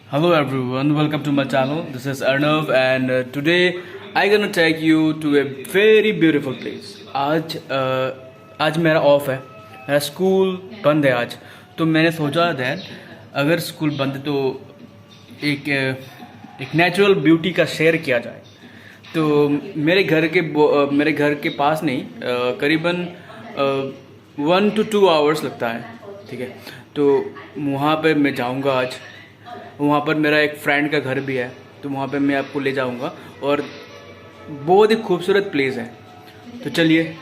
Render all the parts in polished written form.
Hello everyone, welcome to my channel. This is Arnav and today I gonna take you to a very beautiful place. आज मेरा of है, मेरा school बंद है आज। तो मैंने सोचा दैट अगर स्कूल बंद है तो एक नेचुरल ब्यूटी का शेयर किया जाए। तो मेरे घर के पास नहीं, करीबन 1 to 2 आवर्स लगता है, ठीक है। तो वहाँ पे मैं जाऊँगा आज। वहाँ पर मेरा एक फ्रेंड का घर भी है, तो वहाँ पे मैं आपको ले जाऊँगा और बहुत ही खूबसूरत प्लेस है। तो चलिए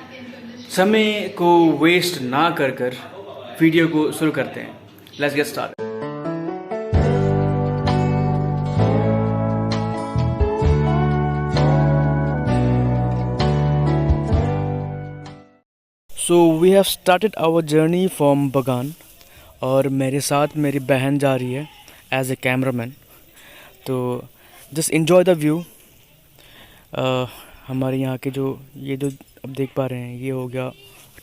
समय को वेस्ट ना कर वीडियो को शुरू करते हैं। Let's get start. So we have started our journey from बगान और मेरे साथ मेरी बहन जा रही है एज ए कैमरामैन। तो जस्ट इन्जॉय द व्यू। हमारे यहाँ के जो अब देख पा रहे हैं, ये हो गया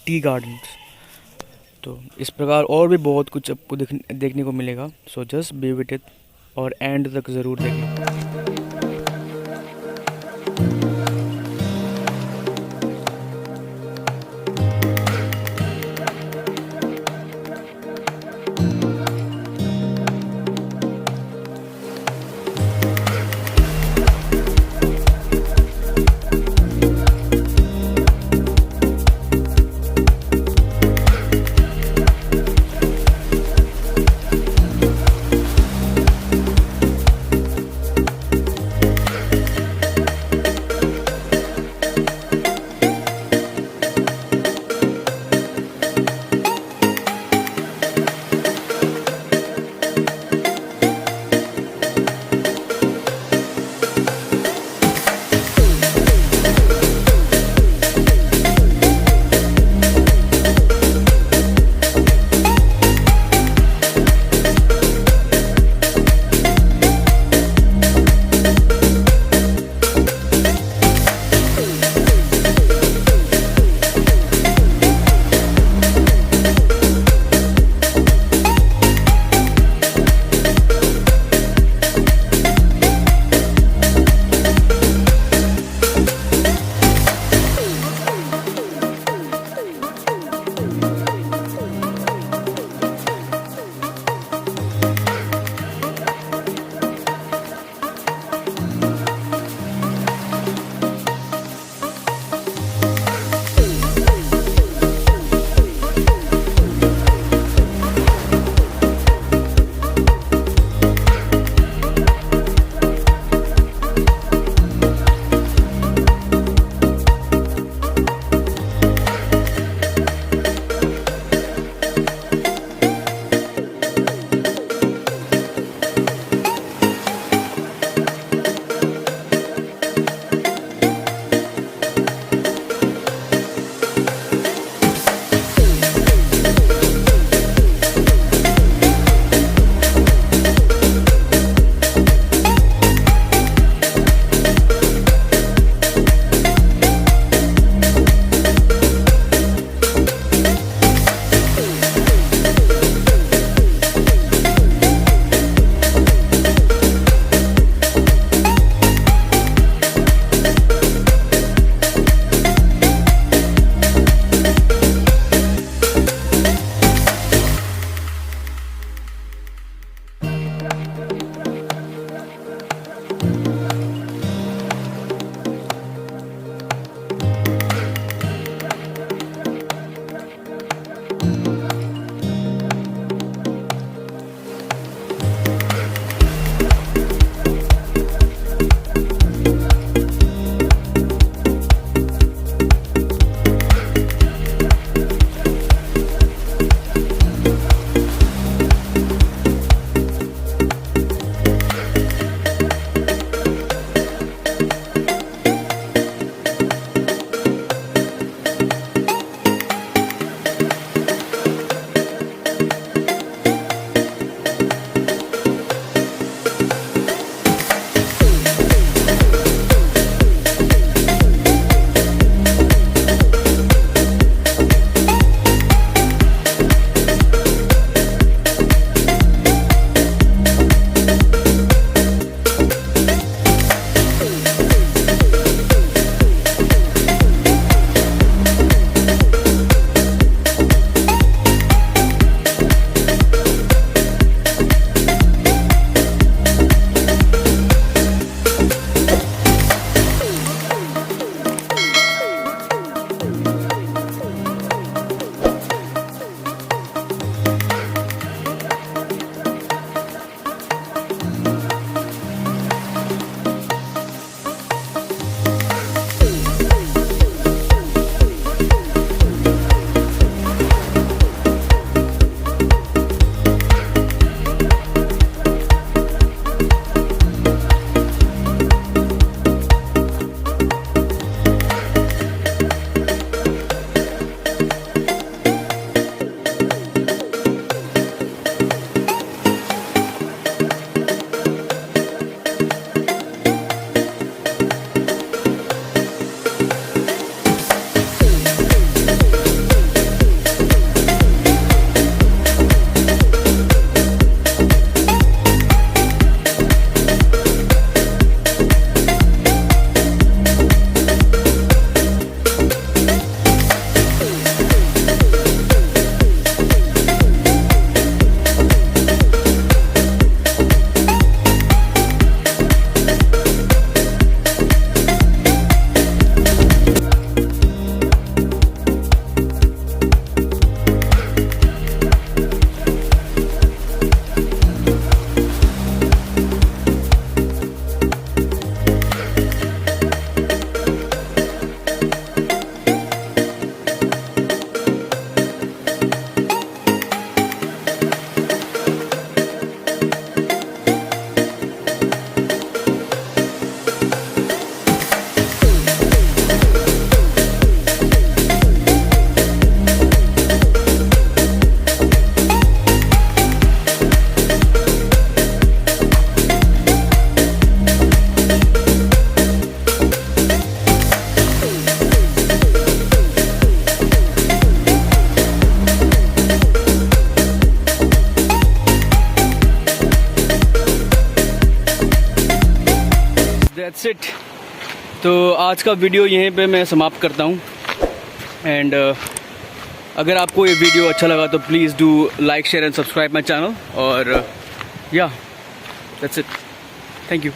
टी गार्डन्स। तो इस प्रकार और भी बहुत कुछ आपको देखने को मिलेगा। So just be with it और एंड तक ज़रूर देखें। That's it. तो आज का वीडियो यहीं पे मैं समाप्त करता हूँ। एंड अगर आपको ये वीडियो अच्छा लगा तो please do like share and subscribe my channel. और या दैट्स इट, थैंक यू।